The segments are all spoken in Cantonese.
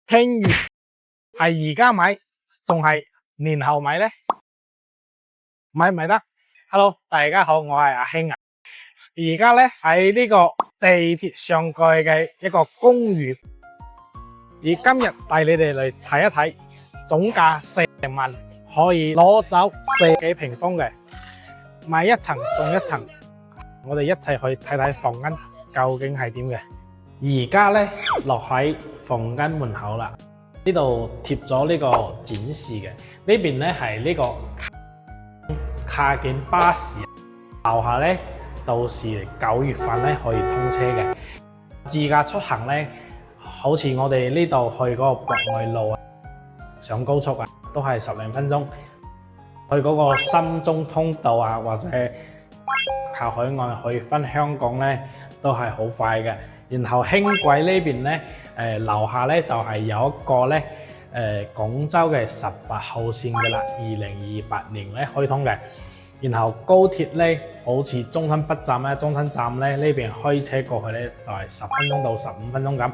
聽完係而家買，仲係年後買呢？買唔買得？Hello，大家好，我係阿興啊。而家咧喺呢個地鐵上蓋嘅一個公寓，而今日帶你哋嚟睇一睇，總價40萬，可以攞走4幾平方嘅，買一層送一層。我哋一齊去睇睇房間究竟係點嘅。而家咧落喺房間門口啦，呢度貼咗呢個展示嘅，呢邊咧係呢個卡景巴士，樓下咧到時9月份咧可以通車嘅。自駕出行咧，好似我哋呢度去嗰個博愛路啊，上高速啊，都係10零分鐘。去嗰個深中通道啊，或者靠海岸去返香港咧，都係好快嘅。然後輕軌呢邊咧，樓下咧就係有一個咧，廣州嘅18號線嘅啦，2028年咧開通嘅。然後高鐵咧，好似中山北站咧、中山站咧呢邊開車過去咧，就係10分鐘到15分鐘咁。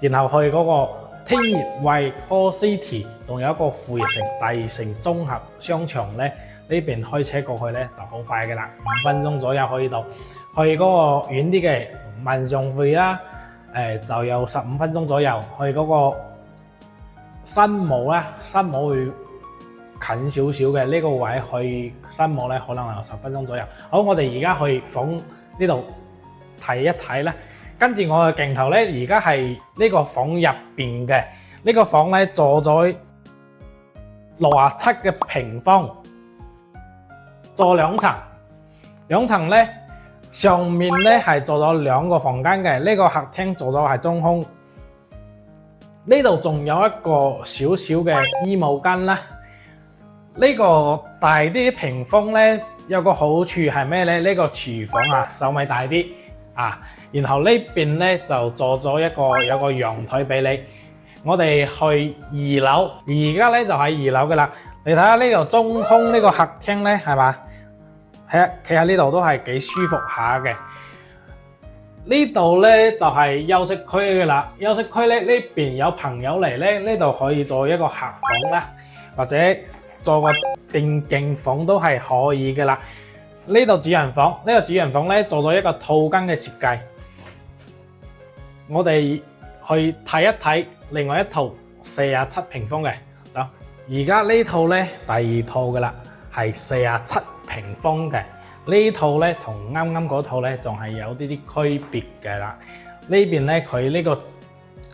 然後去嗰個天悅惠 Core City， 仲有一個富逸城大城綜合商場咧，呢邊開車過去咧就好快嘅啦，5分鐘左右可以到。去嗰個遠啲嘅萬象匯啦，就有15分鐘左右。去嗰個新武啦，新武會近少少嘅，呢個位去新武咧可能有10分鐘左右。好，我哋而家去房呢度睇一睇啦。跟住我嘅鏡頭咧，而家係呢個房入邊嘅，呢個房咧坐咗67嘅平方，坐2層，2層咧。上面咧係做咗2個房間嘅，呢個客廳做咗係中空，呢度仲有一個小小嘅衣帽間啦。呢個大啲屏風咧有個好處係咩咧？呢個廚房啊手米大啲啊，然後呢邊咧就做咗有個陽台俾你。我哋去2樓，而家咧就喺2樓嘅啦。你睇下呢度中空呢個客廳咧係嘛？企喺呢度都係幾舒服下嘅。呢度咧就係休息區嘅啦。休息區咧呢邊有朋友嚟咧，呢度可以做一個客房啦，或者做個電競房都係可以嘅啦。呢度主人房，呢個主人房咧做咗一個套間嘅設計。我哋去睇一睇另外一套47平方嘅。走，而家呢套咧第2套嘅啦，係47平方嘅。呢套咧同啱啱嗰套咧仲係有啲區別嘅啦。呢邊咧佢呢個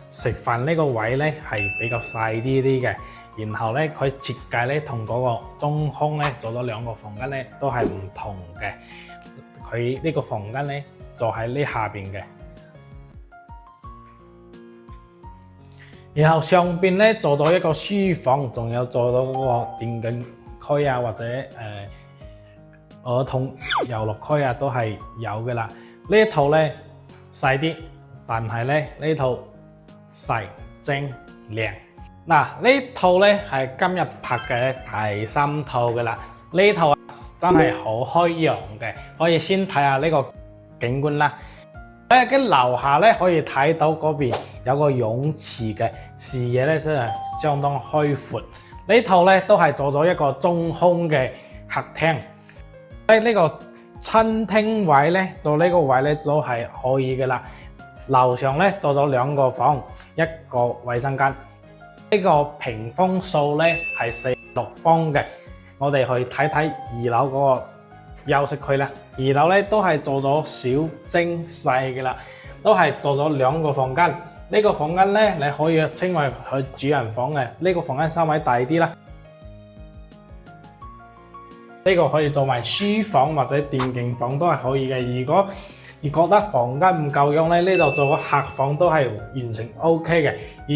食飯呢個位咧係比較細啲嘅，然後咧佢設計咧同嗰個中空咧做咗2個房間咧都係唔同嘅。佢呢個房間咧就喺呢下邊嘅，然後上邊咧做咗一個書房，仲有做咗嗰個電競區啊，或者兒童遊樂區啊，都係有嘅啦。呢一套咧細啲，但係咧呢套細精靚。嗱，呢套咧係今日拍嘅第3套嘅啦。呢套啊真係好開揚嘅，可以先睇下呢個景觀啦。喺樓下咧可以睇到嗰邊有個泳池嘅，視野咧真係相當開闊。呢套咧都係做咗一個中空嘅客廳。喺呢個餐廳位咧，做呢個位咧都係可以嘅啦。樓上咧做咗2個房，一個衛生間。呢個平方數咧係46方嘅。我哋去睇睇2樓嗰個休息區啦。2樓咧都係做咗小精細嘅啦，都係做咗2個房間。呢個房間咧你可以稱為佢主人房嘅。呢個房間稍微大啲啦。呢個可以做埋書房或者電競房都係可以嘅。如果你覺得房間唔夠用咧，呢度做個客房都係完全 OK 嘅。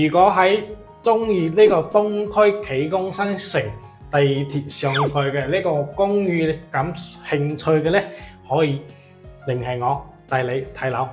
如果喺中意呢個東區啟功新城地鐵上蓋嘅呢個公寓感興趣嘅咧，可以聯繫我帶你睇樓。